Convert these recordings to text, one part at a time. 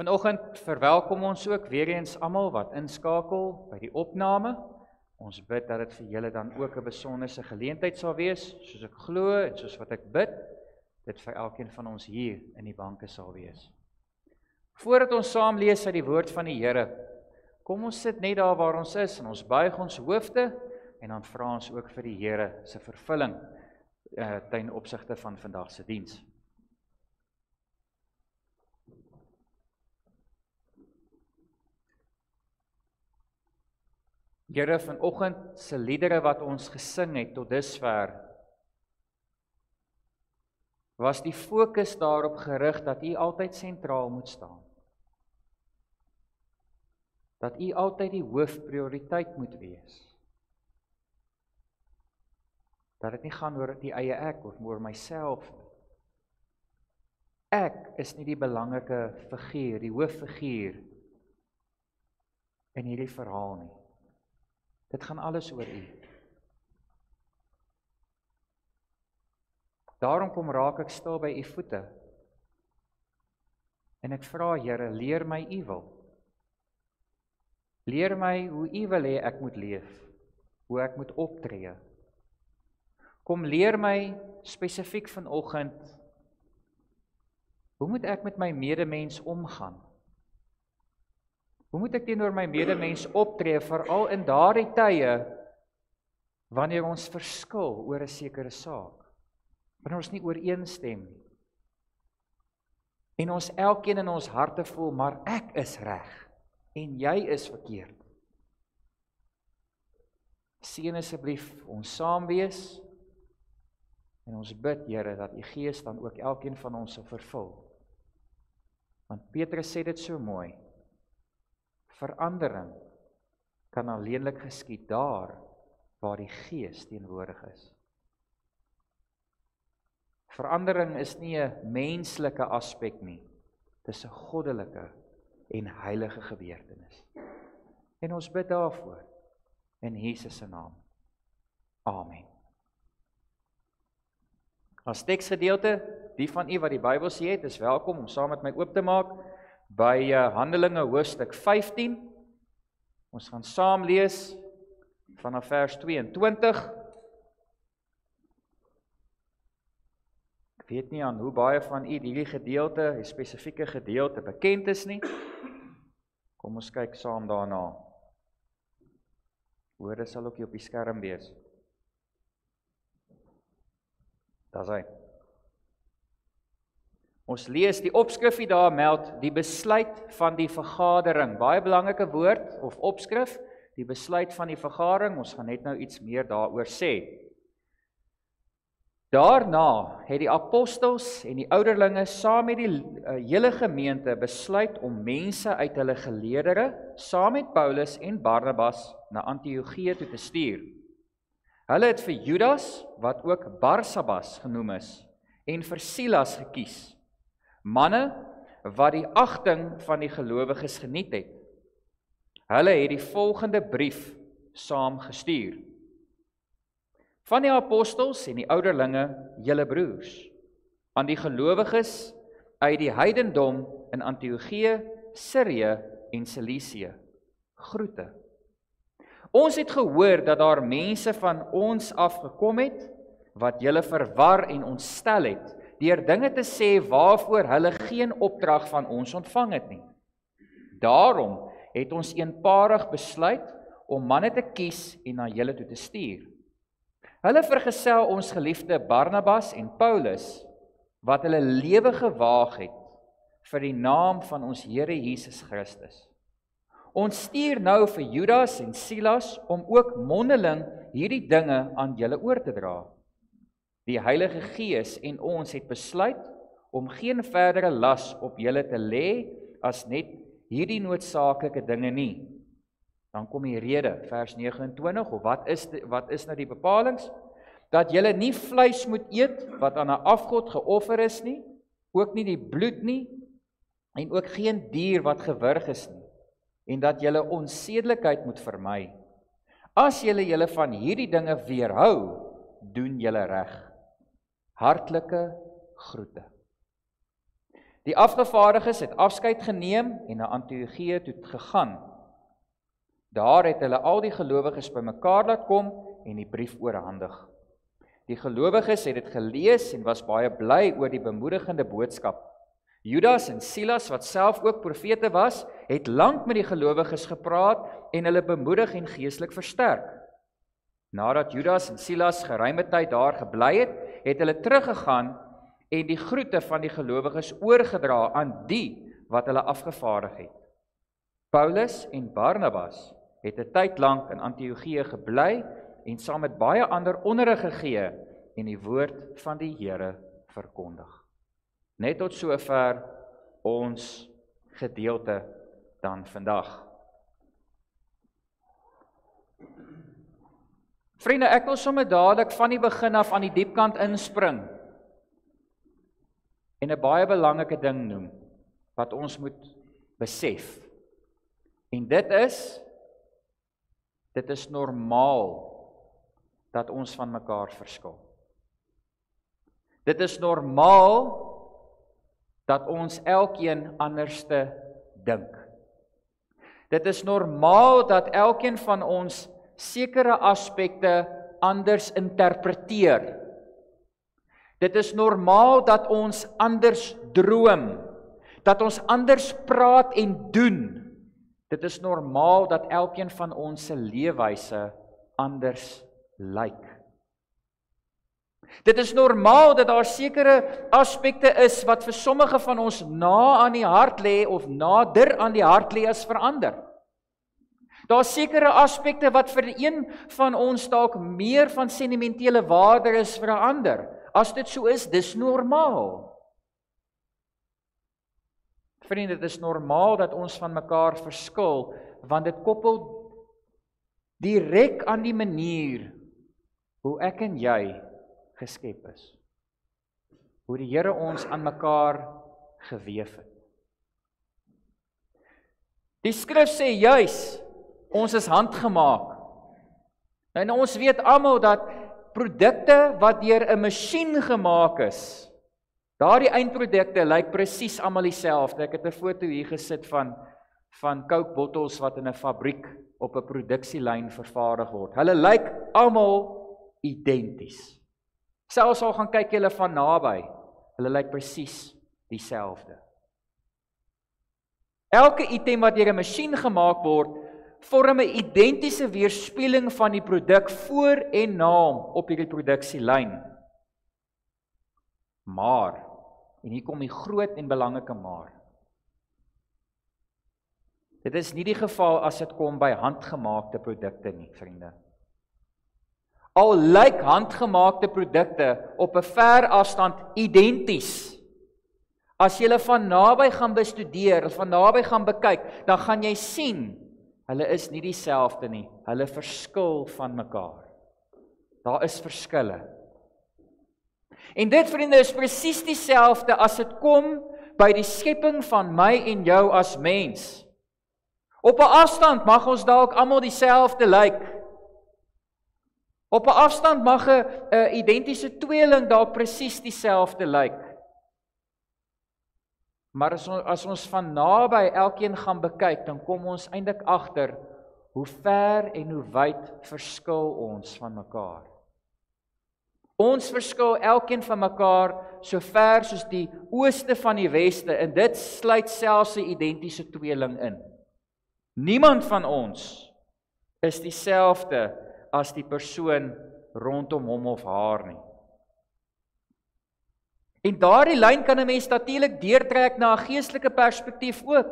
Vanoggend verwelkom ons ook weer eens almal wat inskakel by die opname. Ons bid dat dit vir julle dan ook 'n besonderse geleentheid sal wees, soos ek glo en soos wat ek bid, dit vir elkeen van ons hier in die banke sal wees. Voordat ons saam lees uit die woord van die Here, kom ons sit net daar waar ons is en ons buig ons hoofde en dan vra ons ook vir die Here se vervulling ten opsigte van vandag se diens. Here, vanoggend se liedere wat ons gesing het tot dusver, was die fokus daarop gerig dat U altyd sentraal moet staan. Dat U altyd die hoofprioriteit moet wees. Dat dit nie gaan oor die eie ek of oor myself. Ek is nie die belangrike figuur, die hooffiguur in hierdie verhaal nie. Dit gaan alles oor U. Daarom kom raak ek stil by U voete. En ek vra, Here, leer my U wil. Leer my hoe U wil hê ek moet leef, hoe ek moet optree. Kom leer my spesifiek vanoggend, hoe moet ek met my medemens omgaan? Hoe moet ek teenoor my medemens optree, veral in daardie tye, wanneer ons verskil oor 'n sekere saak, wanneer ons nie ooreenstem nie, en ons elkeen in ons harte voel, maar ek is reg, en jy is verkeerd. Seën asseblief ons saam wees, en ons bid, Here, dat U Gees dan ook elkeen van ons sal vervul. Want Petrus sê dit so mooi, verandering kan alleenlik geskied daar waar die Gees teenwoordig is. Verandering is nie 'n menslike aspek nie, dit is 'n goddelike en heilige gebeurtenis. En ons bid daarvoor in Jesus se naam. Amen. As teksgedeelte, die van u wat die Bybel het, is welkom om saam met my oop te maak by Handelinge hoofstuk 15. Ons gaan saam lees vanaf vers 22. Ek weet nie aan hoe baie van u hierdie gedeelte, die spesifieke gedeelte bekend is nie. Kom ons kyk saam daarna. Woorde sal ook hier op die skerm wees. Daar's hy. Ons lees die opskrif hier daar meld die besluit van die vergadering. Baie belangrike woord of opskrif, die besluit van die vergadering. Ons gaan net nou iets meer daaroor sê. Daarna het die apostels en die ouderlinge saam met die hele gemeente besluit om mense uit hulle geleedere saam met Paulus en Barnabas na Antiochië toe te stuur. Hulle het vir Judas, wat ook Barsabas genoem is, en vir Silas gekies, manne wat die agting van die gelowiges geniet het. Hulle het die volgende brief saamgestuur. Van die apostels en die ouderlinge, julle broers, aan die gelowiges uit die heidendom in Antiochië, Sirië en Cilicië, groete. Ons het gehoor dat daar mense van ons afgekom het, wat julle verwar en ontstel het, deur dinge te sê waarvoor hulle geen opdrag van ons ontvang het nie. Daarom het ons eenparig besluit om manne te kies en na julle toe te stuur. Hulle vergesel ons geliefde Barnabas en Paulus, wat hulle lewe gewaag het vir die naam van ons Here Jesus Christus. Ons stuur nou vir Judas en Silas om ook mondeling hierdie dinge aan julle oor te dra. Die Heilige Gees en ons het besluit om geen verdere las op julle te lê as net hierdie noodsaaklike dinge nie. Dan kom die rede, vers 29, of wat is nou die bepalings? Dat julle nie vleis moet eet wat aan 'n afgod geoffer is nie, ook nie die bloed nie, en ook geen dier wat gewurg is nie, en dat julle onsedelikheid moet vermy. As julle van hierdie dinge weerhou, doen julle reg. Hartlike groete. Die afgevaardiges het afskeid geneem en na Antiochië toe gegaan. Daar het hulle al die gelowiges bymekaar laat kom en die brief oorhandig. Die gelowiges het dit gelees en was baie bly oor die bemoedigende boodskap. Judas en Silas, wat self ook profete was, het lank met die gelowiges gepraat en hulle bemoedig en geestelik versterk. Nadat Judas en Silas geruime tyd daar gebly het, het hulle teruggegaan en die groete van die gelowiges oorgedra aan die wat hulle afgevaardig het. Paulus en Barnabas het 'n tyd lank in Antiochië gebly en saam met baie ander onderrig gegee en die woord van die Here verkondig. Net tot sover ons gedeelte dan vandag. Vriende, ek wil sommer dadelik van die begin af aan die diepkant inspring en 'n baie belangrike ding noem wat ons moet besef. En dit is normaal dat ons van mekaar verskil. Dit is normaal dat ons elkeen anderste dink. Dit is normaal dat elkeen van ons sekere aspekte anders interpreteer. Dit is normaal dat ons anders droom, dat ons anders praat en doen. Dit is normaal dat elkeen van ons se leefwyse anders lyk. Dit is normaal dat daar sekere aspekte is wat vir sommige van ons na aan die hart lê of nader aan die hart lê as vir ander. Daar is sekere aspekte wat vir een van ons dalk meer van sentimentele waarde is vir 'n ander. As dit so is, dis normaal. Vriende, dit is normaal dat ons van mekaar verskil, want dit koppel direk aan die manier hoe ek en jy geskep is. Hoe die Here ons aan mekaar gewewe het. Die skrif sê juis, ons is handgemaak. En ons weet almal dat produkte wat deur 'n masjien gemaak is, daardie eindprodukte lyk presies almal dieselfde. Ek het 'n foto hier gesit van Coke bottels wat in 'n fabriek op 'n produksielyn vervaardig word. Hulle lyk almal identies. Selfs al gaan kyk julle van naby, hulle lyk presies dieselfde. Elke item wat deur 'n masjien gemaak word, vorm 'n identiese weerspieëling van die produk voor en na hom op hierdie produksielyn. Maar, en hier kom die groot en belangrike maar. Dit is nie die geval as dit kom by handgemaakte produkte nie, vriende. Al lyk handgemaakte produkte op 'n ver afstand identies. As jy hulle van naby gaan bestudeer, of van naby gaan bekyk, dan gaan jy sien, hulle is nie dieselfde nie. Hulle verskil van mekaar. Daar is verskille. En dit, vriende, is presies dieselfde as dit kom by die skepping van my en jou as mens. Op 'n afstand mag ons dalk almal dieselfde lyk. Op 'n afstand mag 'n identiese tweeling dalk presies dieselfde lyk. Maar as ons van naby elkeen gaan bekyk, dan kom ons eintlik agter hoe ver en hoe wyd verskil ons van mekaar. Ons verskil elkeen van mekaar so ver soos die ooste van die weste, en dit sluit selfs 'n identiese tweeling in. Niemand van ons is dieselfde as die persoon rondom hom of haar nie. En daardie lyn kan 'n mens natuurlik deurtrek na 'n geestelike perspektief ook.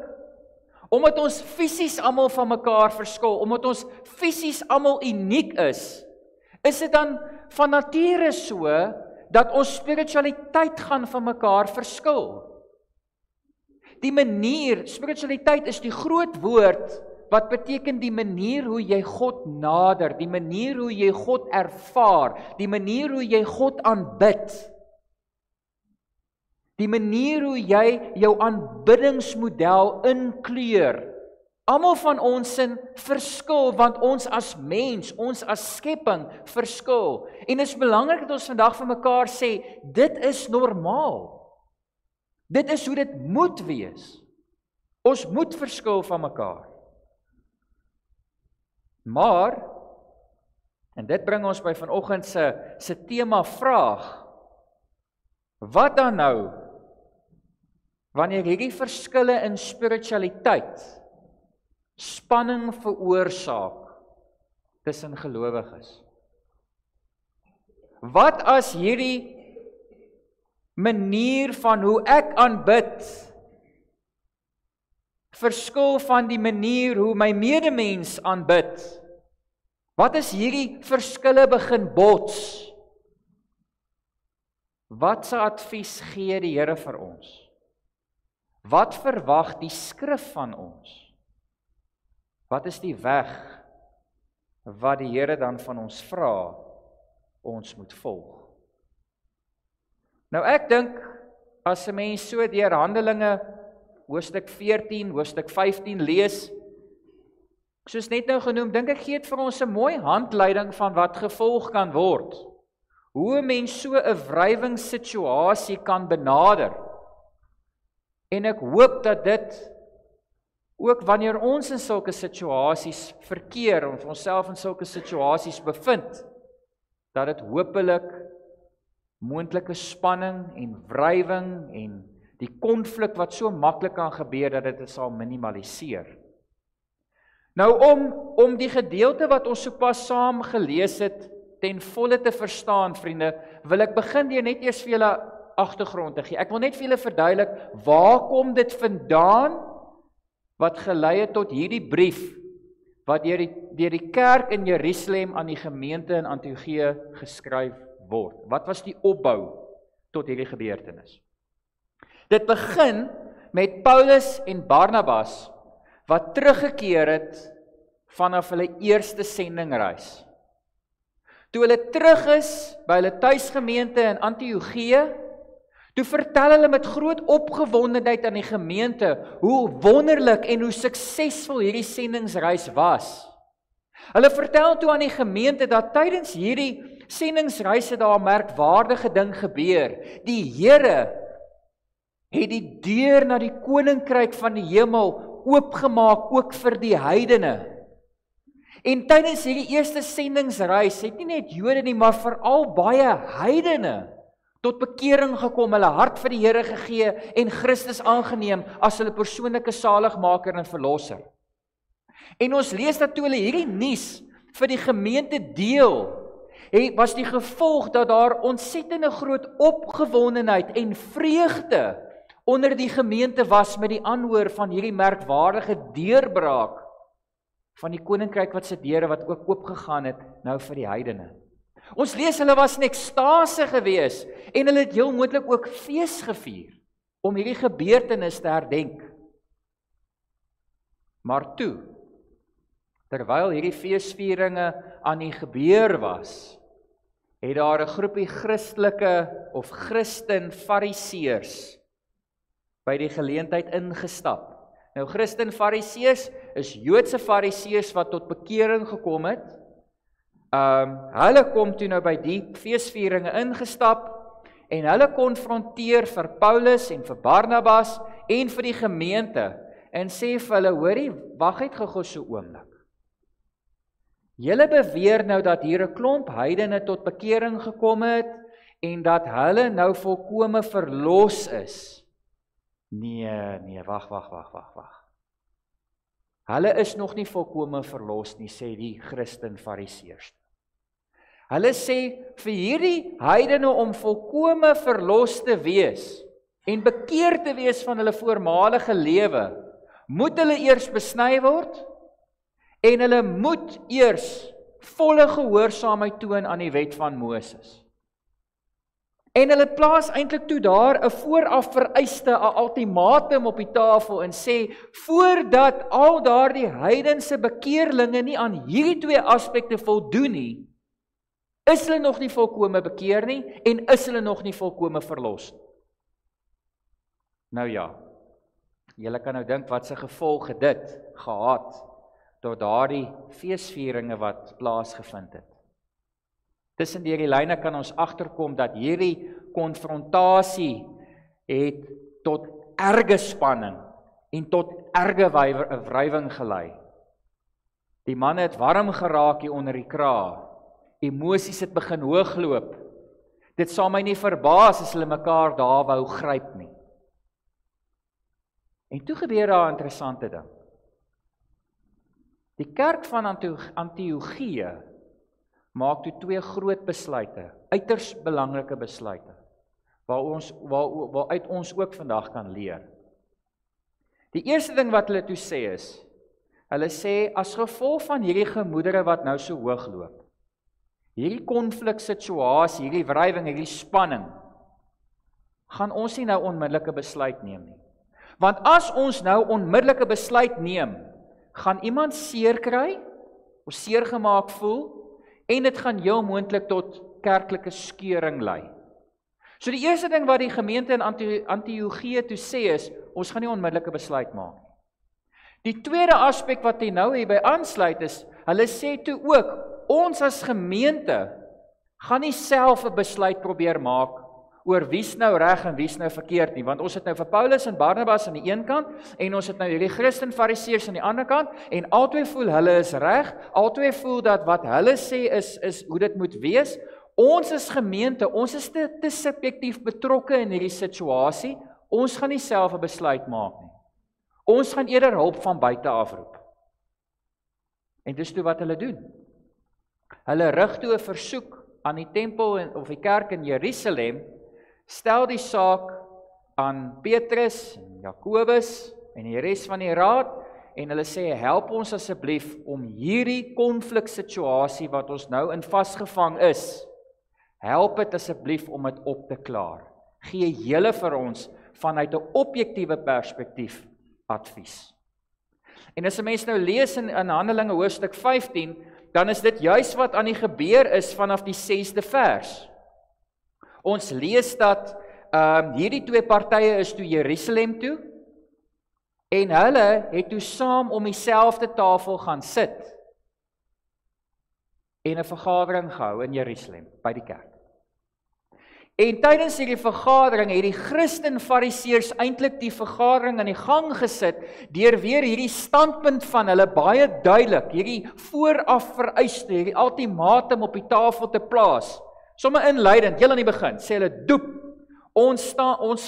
Omdat ons fisies almal van mekaar verskil, omdat ons fisies almal uniek is dit dan van nature so dat ons spiritualiteit gaan van mekaar verskil. Die manier, spiritualiteit is die groot woord wat beteken die manier hoe jy God nader, die manier hoe jy God ervaar, die manier hoe jy God aanbid. Die manier hoe jy jou aanbiddingsmodel inkleur. Almal van ons sin verskil, want ons as mens, ons as skepping verskil. En dit is belangrik dat ons vandag vir mekaar sê, dit is normaal. Dit is hoe dit moet wees. Ons moet verskil van mekaar. Maar, en dit bring ons by vanoggend se tema vraag, wat dan nou, wanneer hierdie verskille in spiritualiteit spanning veroorsaak tussen gelowiges? Wat as hierdie manier van hoe ek aanbid verskil van die manier hoe my medemens aanbid? Wat as hierdie verskille begin bots? Wat se advies gee die Here vir ons? Wat verwag die skrif van ons? Wat is die weg wat die Here dan van ons vra ons moet volg? Nou ek dink, as 'n mens so deur Handelinge, hoofstuk 14, hoofstuk 15 lees, soos net nou genoem, dink ek gee dit vir ons 'n mooi handleiding van wat gevolg kan word. Hoe 'n mens so 'n wrywingssituasie kan benader. En ek hoop dat dit, ook wanneer ons in sulke situasies verkeer, of onsself in sulke situasies bevind, dat dit hopelik moontlike spanning en wrywing en die konflik wat so maklik kan gebeur, dat dit sal minimaliseer. Nou om die gedeelte wat ons sopas saam gelees het, ten volle te verstaan, vriende, wil ek begin deur net eers vir julle agtergrond te gee. Ek wil net vir julle verduidelik, waar kom dit vandaan, wat gelei het tot hierdie brief, wat deur die kerk in Jerusalem aan die gemeente in Antiochië geskryf word. Wat was die opbou tot hierdie gebeurtenis? Dit begin met Paulus en Barnabas, wat teruggekeer het vanaf hulle eerste sendingreis. Toe hulle terug is by hulle tuisgemeente in Antiochië, toe vertel hulle met groot opgewondenheid aan die gemeente hoe wonderlik en hoe suksesvol hierdie sendingsreis was. Hulle vertel toe aan die gemeente dat tydens hierdie sendingsreise daar 'n merkwaardige ding gebeur. Die Here het die deur na die koninkryk van die hemel oopgemaak ook vir die heidene. En tydens hierdie eerste sendingsreis het nie net Jode nie, maar veral baie heidene tot bekering gekom, hulle hart vir die Here gegee en Christus aangeneem as hulle persoonlike saligmaker en verlosser. En ons lees dat toe hulle hierdie nuus vir die gemeente deel, was die gevolg dat daar ontsettende groot opgewondenheid en vreugde onder die gemeente was met die aanhoor van hierdie merkwaardige deurbraak van die koninkryk wat se deure wat ook oopgegaan het nou vir die heidene. Ons lees hulle was in ekstase gewees en hulle het heel moontlik ook fees gevier om hierdie gebeurtenis te herdenk. Maar toe, terwyl hierdie feesvieringe aan die gebeur was, het daar 'n groepie Christelike of Christen Fariseërs by die geleentheid ingestap. Nou Christen Fariseërs is Joodse Fariseërs wat tot bekering gekom het. Hulle kom toe nou by die feesvieringe ingestap en hulle konfronteer vir Paulus en vir Barnabas en vir die gemeente en sê vir hulle, hoorie, wag net gou so 'n oomblik. Julle beweer nou dat hier 'n klomp heidene tot bekering gekom het en dat hulle nou volkome verlos is. Nee, wag. Hulle is nog nie volkome verlos nie, sê die Christen Fariseërs. Hulle sê vir hierdie heidene om volkome verlos te wees en bekeer te wees van hulle voormalige lewe, moet hulle eers besny word en hulle moet eers volle gehoorsaamheid toon aan die wet van Moses. En hulle plaas eintlik toe daar 'n vooraf vereiste, 'n ultimatum op die tafel en sê, voordat al daardie heidense bekeerlinge nie aan hierdie twee aspekte voldoen nie, is hulle nog nie volkome bekeer nie en is hulle nog nie volkome verlos nie. Nou ja, julle kan nou dink wat se gevolge dit gehad tot daardie feesvieringe wat plaasgevind het. Tussen die lyne kan ons agterkom dat hierdie konfrontasie het tot erge spanning en tot erge wrywing gelei. Die manne het warm geraak hier onder die kraag. Emosies het begin hoogloop. Dit sal my nie verbaas as hulle mekaar daar wou gryp nie. En toe gebeur daar 'n interessante ding. Die kerk van Antiochië maak toe 2 groot besluite, uiters belangrike besluite, waaruit ons ook vandag kan leer. Die eerste ding wat hulle toe sê is, hulle sê as gevolg van hierdie gemoedere wat nou so hoog loop, hierdie konfliksituasie, hierdie wrywing, hierdie spanning, gaan ons nie nou onmiddellike besluit neem nie. Want as ons nou onmiddellike besluit neem, gaan iemand seer kry, of seer gemaak voel, en dit gaan heel moontlik tot kerklike skeuring lei. So die eerste ding wat die gemeente in Antiochië toe sê is, ons gaan nie onmiddellike besluit maak nie. Die tweede aspek wat hy nou hierby aansluit is, hulle sê toe ook, ons as gemeente gaan nie self 'n besluit probeer maak oor wie's nou reg en wie's nou verkeerd nie, want ons het nou vir Paulus en Barnabas aan die een kant, en ons het nou hierdie Christen Fariseërs aan die ander kant, en albei voel hulle is reg, albei voel dat wat hulle sê is hoe dit moet wees. Ons as gemeente, ons is te subjektief betrokke in hierdie situasie, ons gaan nie self 'n besluit maak nie. Ons gaan eerder hulp van buite afroep. En dis toe wat hulle doen. Hulle rig toe 'n versoek aan die tempel of die kerk in Jerusalem, stel die saak aan Petrus, en Jakobus en die res van die raad, en hulle sê, help ons asseblief om hierdie konfliksituasie wat ons nou in vasgevang is, help dit asseblief om dit op te klaar. Gee julle vir ons vanuit 'n objektiewe perspektief advies. En as 'n mens nou lees in Handelinge hoofstuk 15, dan is dit juis wat aan die gebeur is vanaf die 6de vers. Ons lees dat hierdie 2 partye is toe Jerusalem toe, en hulle het toe saam om dieselfde tafel gaan sit, en 'n vergadering gehou in Jerusalem, by die kerk. En tydens hierdie vergadering het die Christen Fariseërs eintlik die vergadering aan die gang gesit, deur weer hierdie standpunt van hulle baie duidelik, hierdie vooraf vereiste, hierdie ultimatum op die tafel te plaas. Somme inleidend, heel aan die begin, sê hulle, doep, ons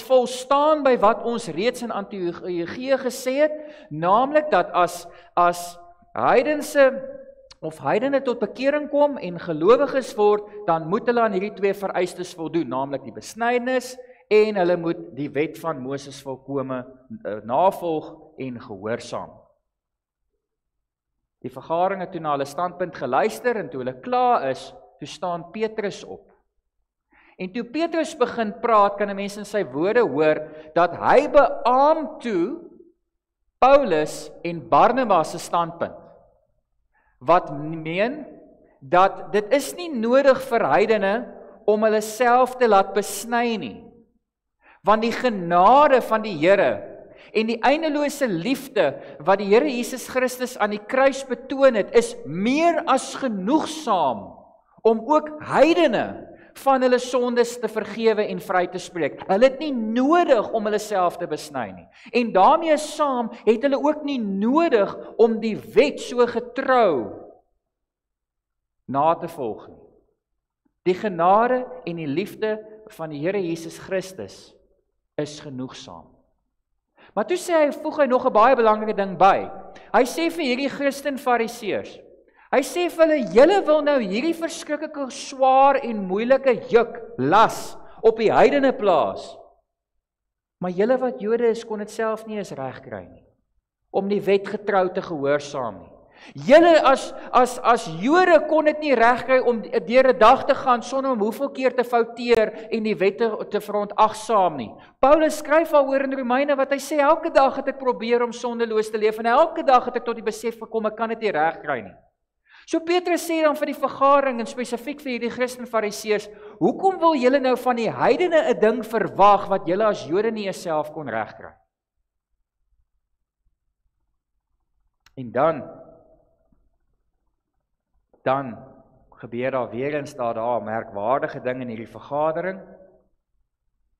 volstaan by wat ons reeds in Antiochië gesê het, naamlik dat as heidene tot bekering kom en gelowiges word, dan moet hulle aan hierdie 2 vereistes voldoen, naamlik die besnydenis, en hulle moet die wet van Moses volkome navolg en gehoorsaam. Die vergadering het toe na hulle standpunt geluister, en toe hulle klaar is, toe staan Petrus op. En toe Petrus begin praat, kan 'n mens in sy woorde hoor, dat hy beaam toe Paulus en Barnabas se standpunt, wat meen, dat dit is nie nodig vir heidene om hulle self te laat besny nie, want die genade van die Here en die eindelose liefde wat die Here Jesus Christus aan die kruis betoon het, is meer as genoegsaam om ook heidene van hulle sondes te vergewe en vry te spreek. Hulle het nie nodig om hulle self te besny nie. En daarmee saam het hulle ook nie nodig om die wet so getrou na te volg nie. Die genade en die liefde van die Here Jesus Christus is genoegsaam. Maar toe voeg hy nog 'n baie belangrike ding by. Hy sê vir hierdie Christen Fariseërs, hy sê vir hulle, julle wil nou hierdie verskriklike swaar en moeilike juk, las, op die heidene plaas. Maar julle wat Jode is, kon dit self nie eens regkry nie, om die wet getrou te gehoorsaam nie. Julle as Jode kon dit nie regkry om deur 'n dag te gaan sonder om hoeveel keer te fouteer en die wette te verontagsaam nie. Paulus skryf daaroor in Romeine wat hy sê, elke dag het ek probeer om sondeloos te leef, en elke dag het ek tot die besef gekom, ek kan dit nie regkry nie. So Petrus sê dan vir die vergadering, en spesifiek vir hierdie Christen Fariseërs, hoekom wil julle nou van die heidene 'n ding verwag wat julle as Jode nie self kon regkry? En dan gebeur daar weer eens daar 'n merkwaardige ding in hierdie vergadering.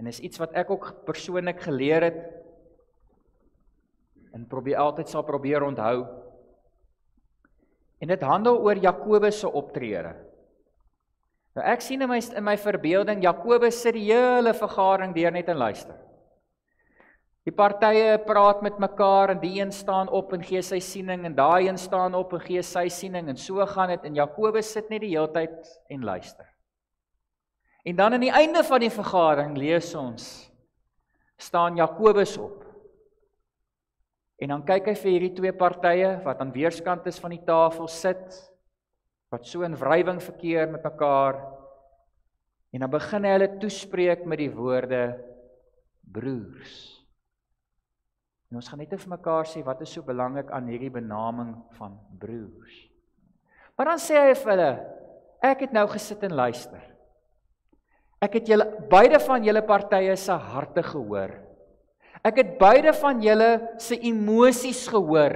En is iets wat ek ook persoonlik geleer het, en altyd sal probeer onthou. En dit handel oor Jakobus se optrede. Nou ek sien in my verbeelding, Jakobus sit die hele vergadering deur net en luister. Die partye praat met mekaar en die een staan op en gee sy siening en daai een staan op en gee sy siening en so gaan dit en Jakobus sit net die hele tyd en luister. En dan aan die einde van die vergadering lees ons, staan Jakobus op. En dan kyk hy vir hierdie twee partye wat aan weerskant is van die tafel sit, wat so in wrywing verkeer met mekaar, en dan begin hy hulle toespreek met die woorde broers. En ons gaan net vir mekaar sê, wat is so belangrik aan hierdie benaming van broers? Maar dan sê hy vir hulle, ek het nou gesit en luister. Ek het beide van julle partye se harte gehoor. Ek het beide van julle se emosies gehoor.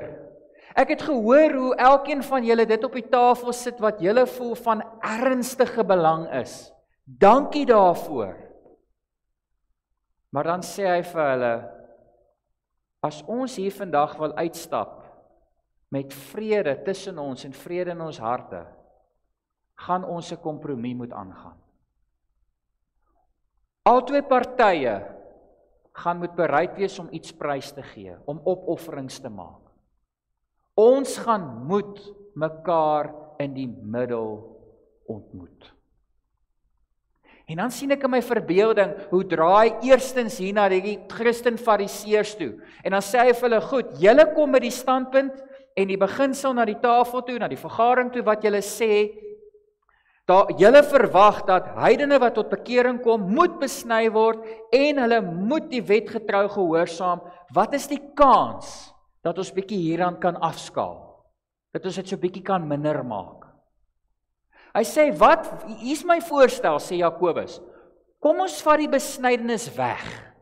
Ek het gehoor hoe elkeen van julle dit op die tafel sit wat julle voel van ernstige belang is. Dankie daarvoor. Maar dan sê hy vir hulle, as ons hier vandag wil uitstap met vrede tussen ons en vrede in ons harte, gaan ons 'n kompromie moet aangaan. Albei partye gaan moet bereid wees om iets prys te gee, om opofferings te maak. Ons gaan moet mekaar in die middel ontmoet. En dan sien ek in my verbeelding, hoe draai eerstens hier na die Christen Fariseërs toe. En dan sê hy vir hulle, goed, julle kom met die standpunt en die beginsel na die tafel toe, na die vergadering toe, wat julle sê, julle verwag dat heidene wat tot bekering kom, moet besny word en hulle moet die wet getrou gehoorsaam. Wat is die kans dat ons bietjie hieraan kan afskaal? Dat ons dit so bietjie kan minder maak? Hy sê, hier is my voorstel, sê Jakobus, kom ons vat die besnydenis weg.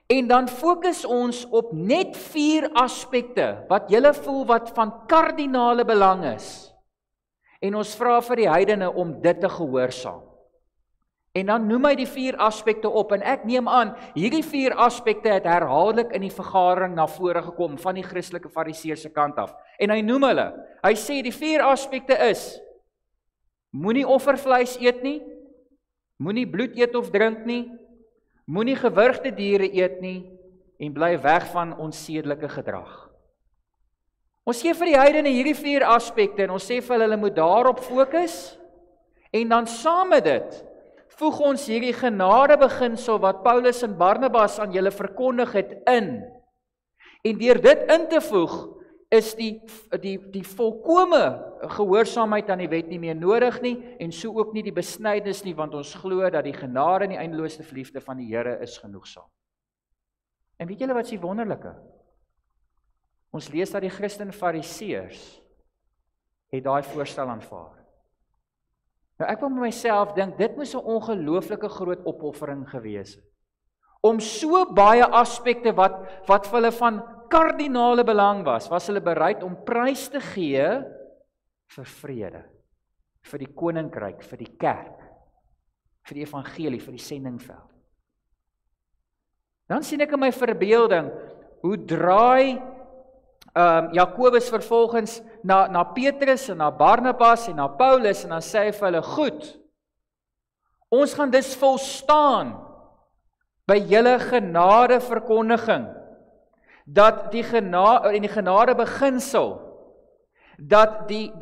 En dan fokus ons op net 4 aspekte, wat julle voel wat van kardinale belang is. En ons vra vir die heidene om dit te gehoorsaam. En dan noem hy die 4 aspekte op, en ek neem aan, hierdie 4 aspekte het herhaaldelik in die vergadering na vore gekom, van die Christelike Fariseërs se kant af. En hy noem hulle, hy sê die 4 aspekte is, moenie offervleis eet nie, moenie bloed eet of drink nie, moenie gewurgde diere eet nie, en bly weg van onsedelike gedrag. Ons sê vir die heidene hierdie 4 aspekte, en ons sê vir hulle moet daarop fokus, en dan saam met dit, voeg ons hierdie genadebeginsel wat Paulus en Barnabas aan julle verkondig het in. En deur dit in te voeg, is die volkome gehoorsaamheid aan die wet nie meer nodig nie, en so ook nie die besnydenis nie, want ons glo dat die genade en die eindeloose liefde van die Here is genoegsaam. En weet julle wat is die wonderlike? Ons lees dat die Christen Fariseërs het daai voorstel aanvaar. Nou ek wil met myself dink, dit moes 'n ongelooflike groot opoffering gewees het. Om so baie aspekte wat vir hulle van kardinale belang was hulle bereid om prys te gee vir vrede, vir die koninkryk, vir die kerk, vir die evangelie, vir die sendingveld. Dan sien ek in my verbeelding, hoe draai Jakobus vervolgens na Petrus en na Barnabas en na Paulus, en dan sê hy vir hulle, goed, ons gaan dus volstaan by julle genade verkondiging, dat die genade beginsel, dat die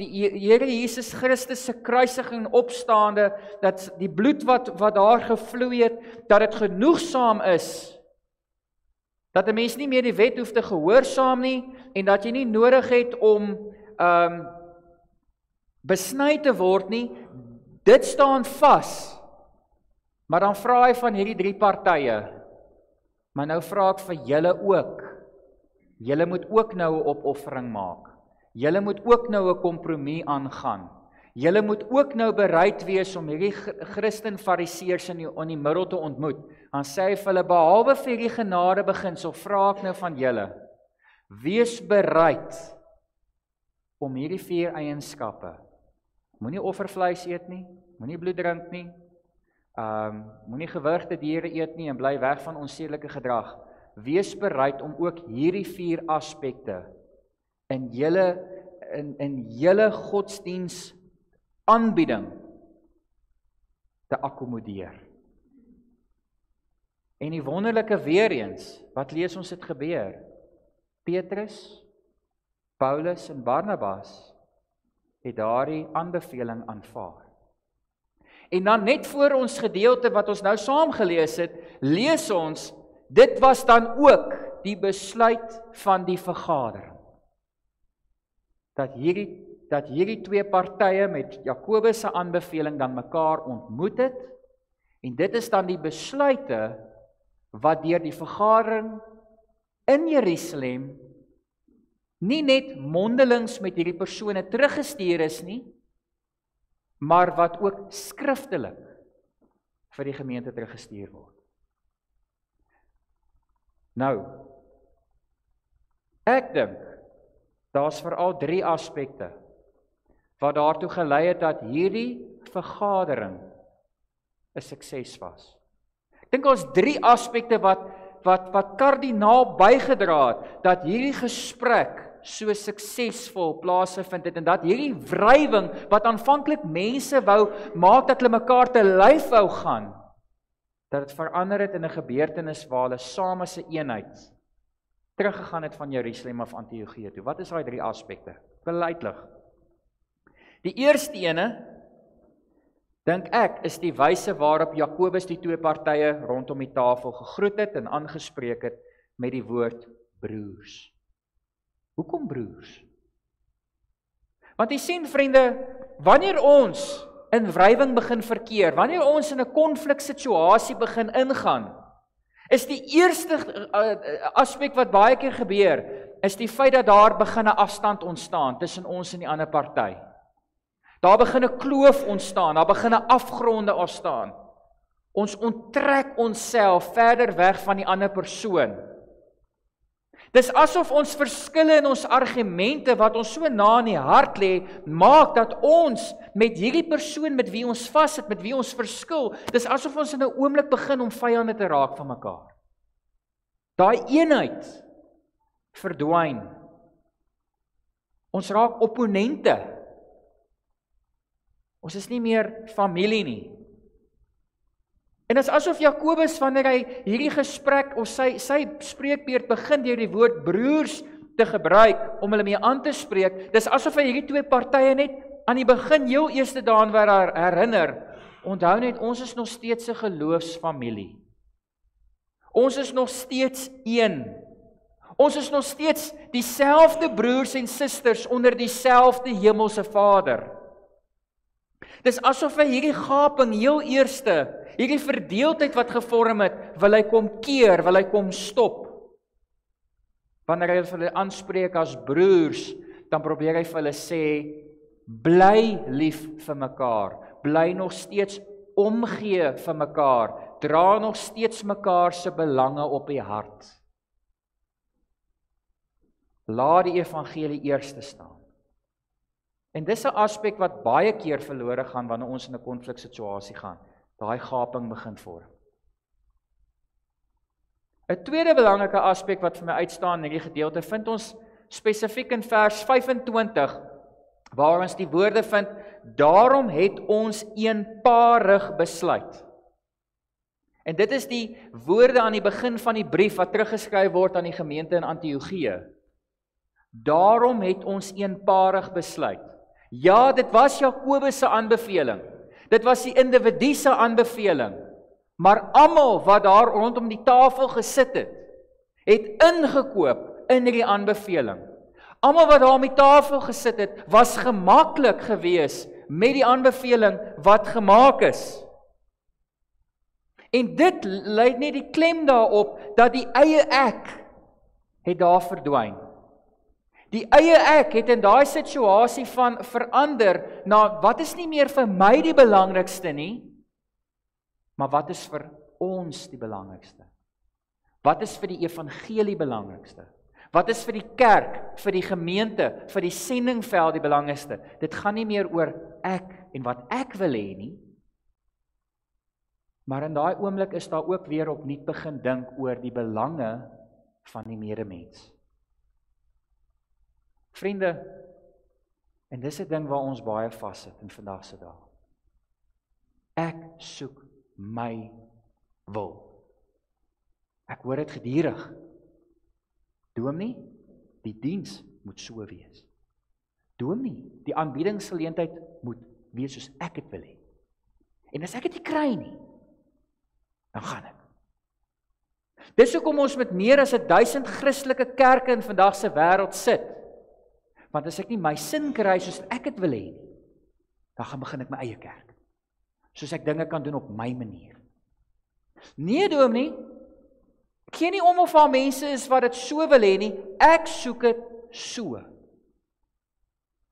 Here Jesus Christus se kruisiging opstaande, dat die bloed wat daar gevloei het, dat dit genoegsaam is, dat 'n mens nie meer die wet hoef te gehoorsaam nie, en dat jy nie nodig het om besny te word nie, dit staan vas. Maar dan vra hy van hierdie 3 partye, maar nou vra ek vir julle ook, julle moet ook nou 'n opoffering maak, julle moet ook nou 'n kompromie aangaan, julle moet ook nou bereid wees om hierdie Christen Fariseërs in die middel te ontmoet. Dan sê hy vir hulle, behalwe vir die genade beginsel, vra ek nou van julle, wees bereid om hierdie 4 eienskappe, moenie offervleis eet nie, moenie bloed drink nie, Moenie gewurgde diere eet nie en bly weg van onsedelike gedrag. Wees bereid om ook hierdie 4 aspekte in julle godsdiens aanbieding te akkommodeer. En die wonderlike weer eens, wat lees ons dit gebeur? Petrus, Paulus en Barnabas het daardie aanbeveling aanvaar. En dan net voor ons gedeelte wat ons nou saam gelees het, lees ons, dit was dan ook die besluit van die vergadering. Dat hierdie 2 partye met Jakobus se aanbeveling dan mekaar ontmoet het, en dit is dan die besluite wat deur die vergadering in Jerusalem nie net mondelings met hierdie persone teruggestuur is nie, maar wat ook skriftelik vir die gemeente teruggestuur word. Nou, ek dink, daar's veral 3 aspekte wat daartoe gelei het dat hierdie vergadering 'n sukses was. Ek dink ons 3 aspekte wat kardinaal bygedra het dat hierdie gesprek so suksesvol plaasgevind het en dat hierdie wrywing wat aanvanklik mense wou maak dat hulle mekaar te lyf wou gaan, dat dit verander het in 'n gebeurtenis waar hulle saam as 'n eenheid teruggegaan het van Jerusalem af Antiochië toe. Wat is daai 3 aspekte? Ek wil uitlig. Die eerste ene, dink ek, is die wyse waarop Jakobus die 2 partye rondom die tafel gegroet het en aangespreek het met die woord broers. Hoekom broers? Want jy sien, vriende, wanneer ons in wrywing begin verkeer, wanneer ons in 'n konfliksituasie begin ingaan, is die eerste aspek wat baie keer gebeur, is die feit dat daar begin 'n afstand ontstaan tussen ons en die ander party. Daar begin 'n kloof ontstaan, daar begin 'n afgronde ontstaan. Ons onttrek onsself verder weg van die ander persoon. Dis asof ons verskille in ons argumente wat ons so na in die hart lê, maak dat ons met hierdie persoon met wie ons vassit, met wie ons verskil, dis asof ons in 'n oomblik begin om vyande te raak van mekaar. Daai eenheid verdwyn. Ons raak opponente. Ons is nie meer familie nie. En dit is asof Jakobus, wanneer hy hierdie gesprek of sy spreekbeurt begin deur die woord broers te gebruik om hulle mee aan te spreek, dis asof hy hierdie 2 partye net aan die begin heel eerste daan weer herinner. Onthou net, ons is nog steeds 'n geloofsfamilie. Ons is nog steeds een. Ons is nog steeds dieselfde broers en susters onder dieselfde hemelse Vader. Dis asof hy hierdie gaping heel eerste, hierdie verdeeldheid wat gevorm het, wil hy kom keer, wil hy kom stop. Wanneer hy hulle aanspreek as broers, dan probeer hy vir hulle sê, bly lief vir mekaar, bly nog steeds omgee vir mekaar, dra nog steeds mekaar se belange op die hart. Laat die evangelie eerste staan. En dis 'n aspek wat baie keer verlore gaan wanneer ons in 'n konfliksituasie gaan. Daai gaping begin vorm. 'n tweede belangrike aspek wat vir my uitstaan in hierdie gedeelte vind ons spesifiek in vers 25 waar ons die woorde vind, daarom het ons eenparig besluit. En dit is die woorde aan die begin van die brief wat teruggeskryf word aan die gemeente in Antiochië. Daarom het ons eenparig besluit. Ja, dit was Jakobus se aanbeveling. Dit was die individu se aanbeveling. Maar almal wat daar rondom die tafel gesit het ingekoop in hierdie aanbeveling. Almal wat daar om die tafel gesit het, was gemaklik gewees met die aanbeveling wat gemaak is. En dit lei net die klem daarop dat die eie ek het daar verdwyn. Die eie ek het in daai situasie van verander na wat is nie meer vir my die belangrikste nie, maar wat is vir ons die belangrikste? Wat is vir die evangelie belangrikste? Wat is vir die kerk, vir die gemeente, vir die sendingveld die belangrikste? Dit gaan nie meer oor ek en wat ek wil hê nie. Maar in daai oomblik is daar ook weer opnuut begin dink oor die belange van die medemens. Vriende, en dis 'n ding waar ons baie vassit in vandag se dae. Ek soek my wil. Ek hoor dit gedurig. Dominee, die diens moet so wees. Dominee, die aanbiedingsgeleentheid moet wees soos ek dit wil hê. En as ek dit nie kry nie, dan gaan ek. Dis hoekom ons met meer as 1000 Christelike kerke in vandag se wêreld sit. Want as ek nie my sin kry soos ek dit wil hê nie, dan gaan begin ek my eie kerk. Soos ek dinge kan doen op my manier. Nee, dominee, ek gee nie om of daar mense is wat dit so wil hê nie, ek soek dit so.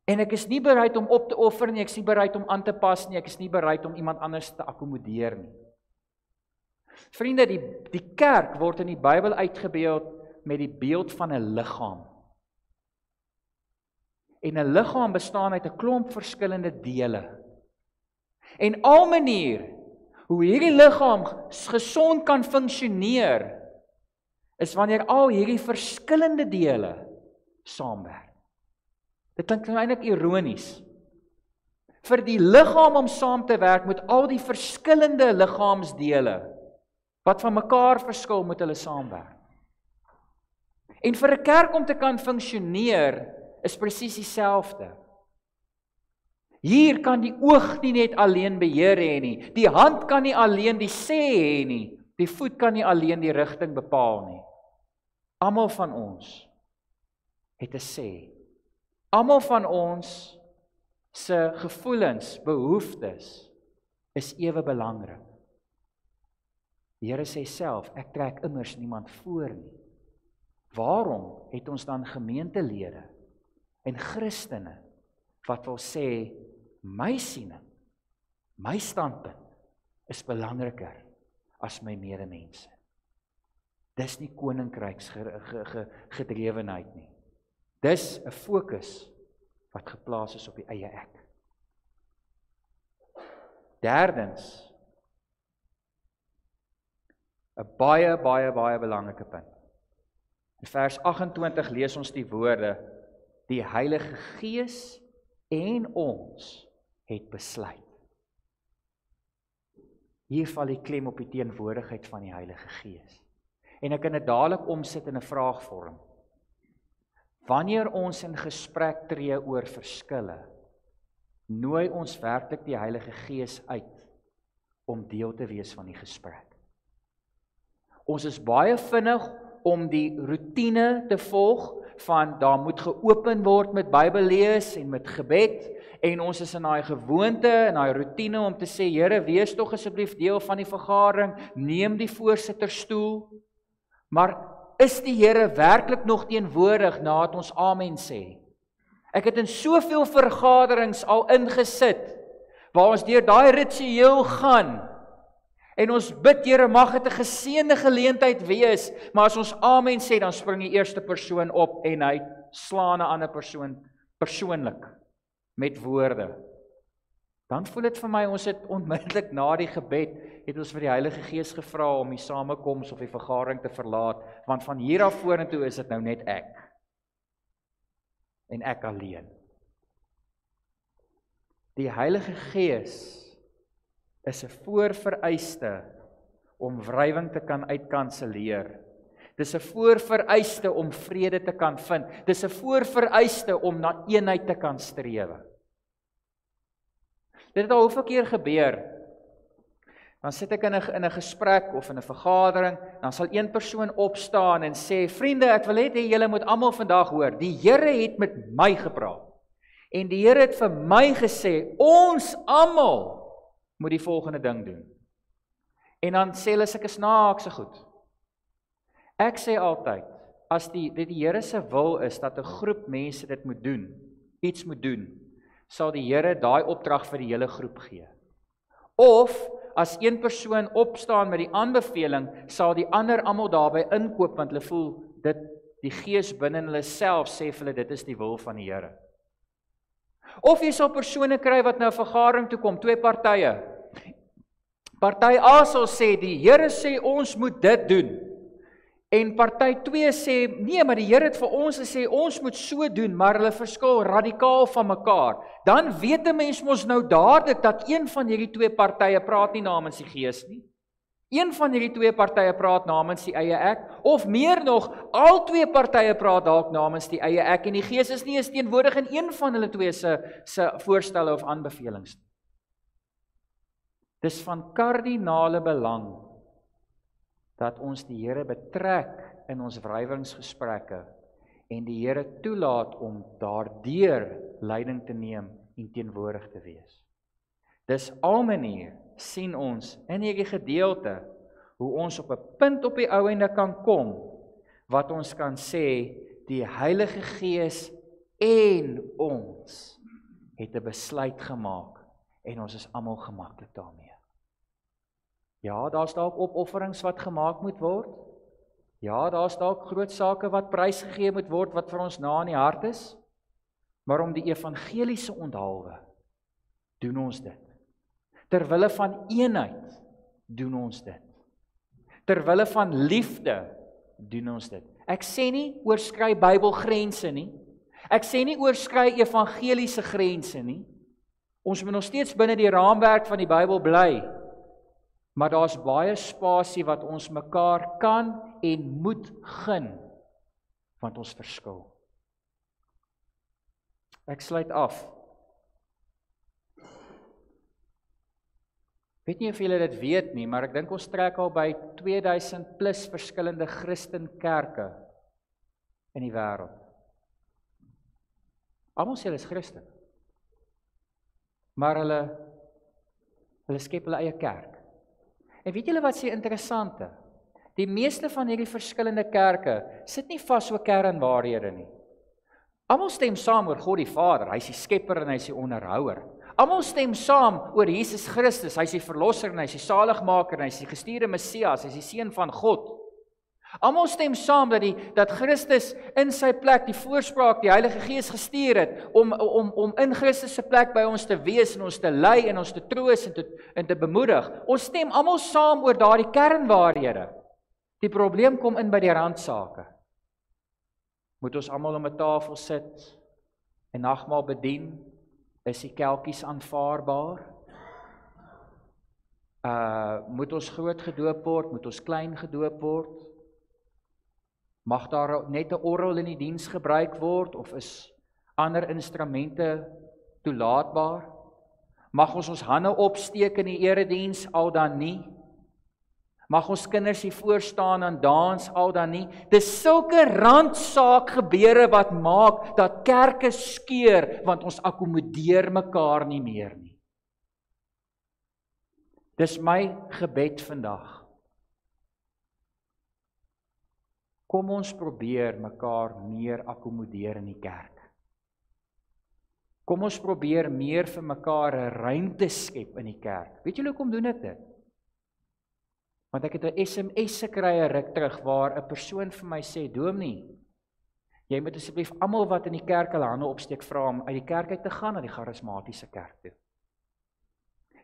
En ek is nie bereid om op te offer nie, ek is nie bereid om aan te pas nie, ek is nie bereid om iemand anders te akkommodeer nie. Vriende, die kerk word in die Bybel uitgebeeld met die beeld van 'n liggaam. En 'n liggaam bestaan uit 'n klomp verskillende dele. En al manier hoe hierdie liggaam gesond kan funksioneer, is wanneer al hierdie verskillende dele saamwerk. Dit klink nou eintlik ironies. Vir die liggaam om saam te werk met al die verskillende liggaamsdele wat van mekaar verskil, moet hulle saamwerk. En vir 'n kerk om te kan funksioneer is presies dieselfde. Hier kan die oog nie net alleen beheer hê nie, die hand kan nie alleen die sê hê nie, die voet kan nie alleen die rigting bepaal nie. Almal van ons het 'n sê. Almal van ons se gevoelens, behoeftes is ewe belangrik. Die Here sê self, ek trek immers niemand voor nie. Waarom het ons dan gemeentelede en Christene wat wil sê, my siening, my standpunt is belangriker as my medemense? Dis nie koninkryks gedrewenheid nie. Dis 'n fokus wat geplaas is op die eie ek. Derdens, 'n baie belangrike punt. In vers 28 lees ons die woorde, die Heilige Gees en ons het besluit. Hier val die klem op die teenwoordigheid van die Heilige Gees. En ek kan dit dadelik omsit in 'n vraagvorm. Wanneer ons in gesprek tree oor verskille, nooi ons werklik die Heilige Gees uit om deel te wees van die gesprek. Ons is baie vinnig om die roetine te volg van daar moet geopen word met Bybel lees en met gebed, en ons is in daai gewoonte en daai roetine om te sê, Here, wees tog asseblief deel van die vergadering, neem die voorsitterstoel. Maar is die Here werklik nog teenwoordig nadat ons amen sê? Ek het in soveel vergaderings al ingesit waar ons deur daai ritueel gaan en ons bid, Here, mag dit 'n geseënde geleentheid wees, maar as ons amen sê, dan spring die eerste persoon op en hy slaan 'n ander persoon persoonlik met woorde. Dan voel dit vir my, ons het onmiddellik na die gebed, het ons vir die Heilige Gees gevra om die samekoms of die vergadering te verlaat, want van hier af vorentoe is dit nou net ek. En ek alleen. Die Heilige Gees is 'n voorvereiste om wrywing te kan uitkanselleer. Dis 'n voorvereiste om vrede te kan vind. Dis 'n voorvereiste om na eenheid te kan strewe. Dit het al hoeveel keer gebeur. Dan sit ek in 'n gesprek of in 'n vergadering, dan sal een persoon opstaan en sê, vriende, ek wil hê julle moet almal vandag hoor, die Here het met my gepraat. En die Here het vir my gesê, ons almal moet die volgende ding doen. En dan sê hulle sulke snaakse goed. Ek sê altyd, as die Here se wil is dat 'n groep mense dit moet doen, iets moet doen, sal die Here daai opdrag vir die hele groep gee. Of as een persoon opstaan met die aanbeveling, sal die ander almal daarbey inkoop, want hulle voel dit, die Gees binne hulle self sê vir hulle, dit is die wil van die Here. Of jy sal persone kry wat nou 'n vergadering toe kom, twee partye. Party A sal sê, die Here sê ons moet dit doen. En party 2 sê, nee, maar die Here het vir ons gesê, ons moet so doen, maar hulle verskil radikaal van mekaar. Dan weet 'n mens mos nou dadelik dat een van hierdie twee partye praat nie namens die Gees nie. Een van hierdie twee partye praat namens die eie ek, of meer nog, al twee partye praat dalk namens die eie ek, en die Gees is nie eens teenwoordig in een van hulle twee se voorstelle of aanbevelings. Dis van kardinale belang dat ons die Here betrek in ons wrywinggesprekke en die Here toelaat om daardeur leiding te neem en teenwoordig te wees. Dis al manier sien ons in hierdie gedeelte hoe ons op 'n punt op die ou einde kan kom wat ons kan sê die Heilige Gees en ons het 'n besluit gemaak en ons is almal gemaklik daarmee. Ja, daar's dalk opofferings wat gemaak moet word. Ja, daar's dalk groot sake wat prysgegee moet word wat vir ons na in die hart is. Maar om die evangeliese onthaalwe doen ons dit. Terwille van eenheid doen ons dit. Terwille van liefde doen ons dit. Ek sê nie oorskry Bybelgrense nie. Ek sê nie oorskry evangeliese grense nie. Ons moet nog steeds binne die raamwerk van die Bybel bly. Maar daar's baie spasie wat ons mekaar kan en moet gun, want ons verskil. Ek sluit af. Weet nie of julle dit weet nie, maar ek dink ons trek al by 2000 plus verskillende Christenkerke in die wêreld. Almal sê hulle is Christen. Maar hulle skep hulle eie kerk. En weet julle wat sê interessante? Die meeste van hierdie verskillende kerke sit nie vas oor kernwaarhede nie. Almal stem saam oor God die Vader, hy is die skepper en hy is die onderhouer. Almal stem saam oor Jesus Christus, hy is die verlosser en hy is die saligmaker en hy is die gestuurde Messias, hy is die seun van God. Almal stem saam dat Christus in sy plek die voorspraak, die Heilige Gees gestuur het om in Christus se plek by ons te wees en ons te lei en ons te troos en te bemoedig. Ons stem almal saam oor daardie kernwaarhede. Die probleem kom in by die randsake. Moet ons almal om 'n tafel sit en nagmaal bedien? Is die kelkies aanvaarbaar? Moet ons groot gedoop word? Moet ons klein gedoop word? Mag daar net 'n orgel in die diens gebruik word of is ander instrumente toelaatbaar? Mag ons hande opsteek in die erediens al dan nie? Mag ons kinders hier voor staan en dans al dan nie? Dis sulke randsaak gebeure wat maak dat kerke skeur want ons akkommodeer mekaar nie meer nie. Dis my gebed vandag. Kom ons probeer mekaar meer akkommodeer in die kerk. Kom ons probeer meer vir mekaar 'n ruimte skep in die kerk. Weet julle hoekom doen ek dit? Want ek het 'n SMS gekry 'n ruk terug waar 'n persoon vir my sê, Dominee, jy moet asseblief almal wat in die kerk hulle hande opsteek vra om uit die kerk uit te gaan na die charismatiese kerk toe.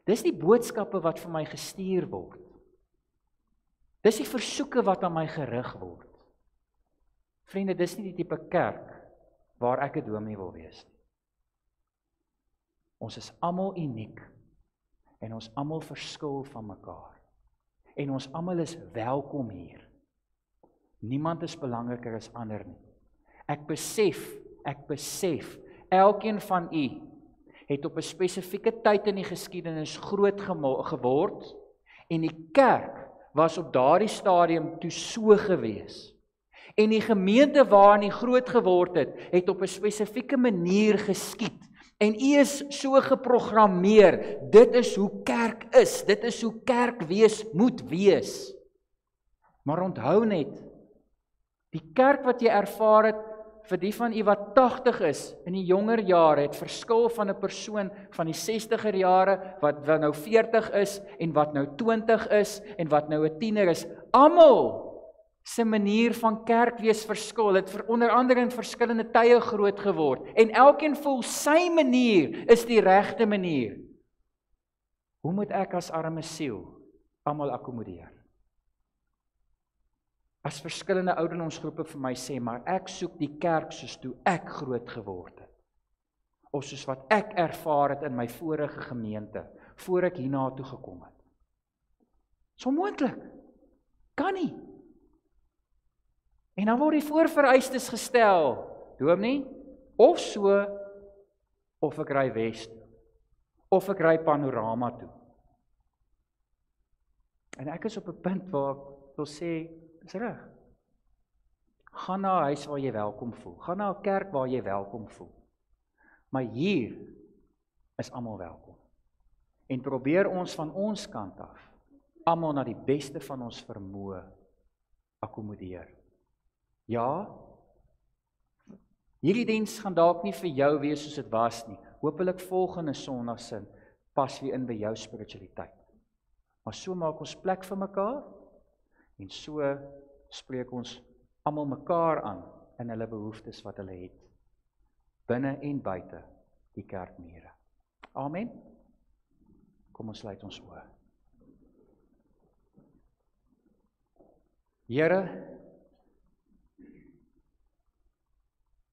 Dis die boodskappe wat vir my gestuur word. Dis die versoeke wat aan my gerig word. Vriende, dis nie die tipe kerk waar ek 'n dominee wil wees nie. Ons is almal uniek en ons almal verskil van mekaar. En ons almal is welkom hier. Niemand is belangriker as ander nie. Ek besef, elkeen van u het op 'n spesifieke tyd in die geskiedenis groot geword en die kerk was op daardie stadium toe so gewees. En die gemeente waarin u groot geword het op 'n spesifieke manier geskied. En u is so geprogrammeer, dit is hoe kerk is, dit is hoe kerk moet wees. Maar onthou net, die kerk wat jy ervaar het, vir die van u wat 80 is, in die jonger jare, het verskil van 'n persoon van die 60er jare, wat nou 40 is, en wat nou 20 is, en wat nou 'n tiener is. Almal se manier van kerk wees verskil, het onder andere in verskillende tye groot geword, en elkeen voel sy manier is die regte manier. Hoe moet ek as arme siel almal akkommodeer. As verskillende ouderdomsgroepe vir my sê, maar ek soek die kerk soos toe ek groot geword het, of soos wat ek ervaar het in my vorige gemeente, voor ek hierna toe gekom het. Dis onmoontlik, kan nie. En dan word die voorvereistes gestel, dominee, of so, of ek ry Wes toe, of ek ry Panorama toe. En ek is op 'n punt waar ek wil sê, dis reg. Gaan na 'n huis waar jy welkom voel. Gaan na 'n kerk waar jy welkom voel. Maar hier is almal welkom. En probeer ons van ons kant af almal na die beste van ons vermoë akkommodeer. Ja, hierdie diens gaan dalk nie vir jou wees soos dit was nie. Hoopelik volgende Sondagsin pas weer in by jou spiritualiteit. Maar so maak ons plek vir mekaar en so spreek ons almal mekaar aan in hulle behoeftes wat hulle het, binne en buite die kerkmure. Amen. Kom ons sluit ons oë. Here,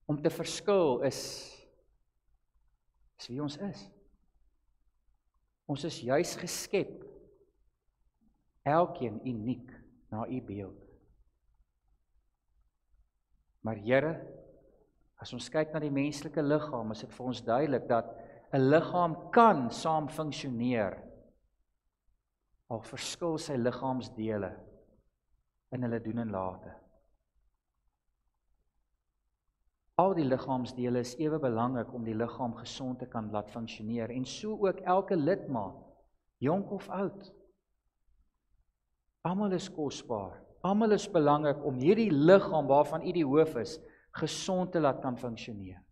om te verskil is wie ons is. Ons is juis geskep, elkeen uniek na u beeld. Maar Here, as ons kyk na die menslike liggaam, is dit vir ons duidelik dat 'n liggaam kan saam funksioneer, al verskil sy liggaamsdele in hulle doen en late. Al die liggaamsdele is ewe belangrik om die liggaam gesond te kan laat funksioneer, en so ook elke lidmaat, jonk of oud. Almal is kosbaar, almal is belangrik om hierdie liggaam waarvan u die hoof is, gesond te laat kan funksioneer.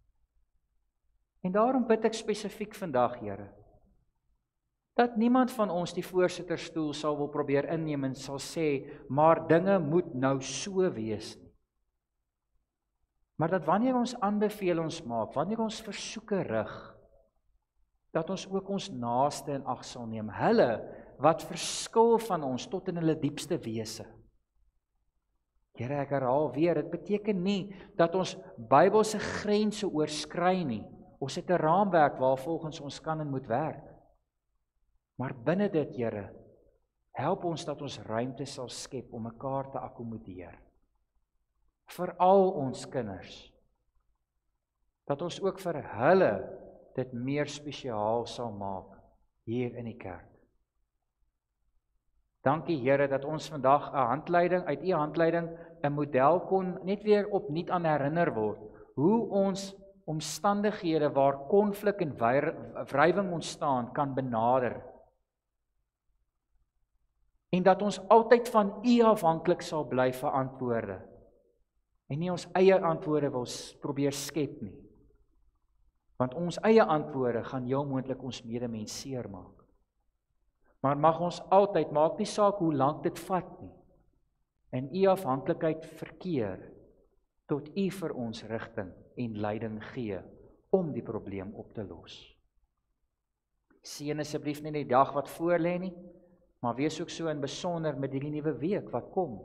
En daarom bid ek spesifiek vandag, Here, dat niemand van ons die voorsitterstoel sal wil probeer inneem en sal sê, maar dinge moet nou so wees nie. Maar dat wanneer ons aanbevelings maak, wanneer ons versoeke rig, dat ons ook ons naaste in ag sal neem, hulle wat verskil van ons tot in hulle diepste wese. Here, ek herhaal weer, dit beteken nie dat ons Bybelse grense oorskry nie. Ons het 'n raamwerk waarvolgens ons kan en moet werk. Maar binne dit, Here, help ons dat ons ruimte sal skep om mekaar te akkommodeer. Vir al ons kinders. Dat ons ook vir hulle dit meer spesiaal sal maak hier in die kerk. Dankie Here dat ons vandag 'n handleiding uit u handleiding, 'n model kon net weer opnuut aan herinner word, hoe ons omstandighede waar konflik en wrywing ontstaan kan benader. En dat ons altyd van u afhanklik sal bly vir antwoorde. En nie ons eie antwoorde wil probeer skep nie. Want ons eie antwoorde gaan heel moontlik ons medemens seermaak. Maar mag ons altyd, maak nie saak hoe lank dit vat nie, in u afhanklikheid verkeer, tot u vir ons rigting en leiding gee, om die probleem op te los. Seën asseblief nie die dag wat voor lê nie, maar wees ook so in besonder met hierdie nuwe week wat kom.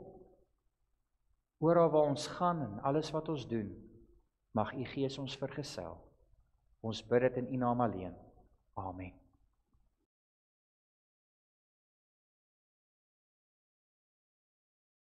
Oral waar ons gaan en alles wat ons doen, mag u Gees ons vergesel. Ons bid dit in u naam alleen. Amen.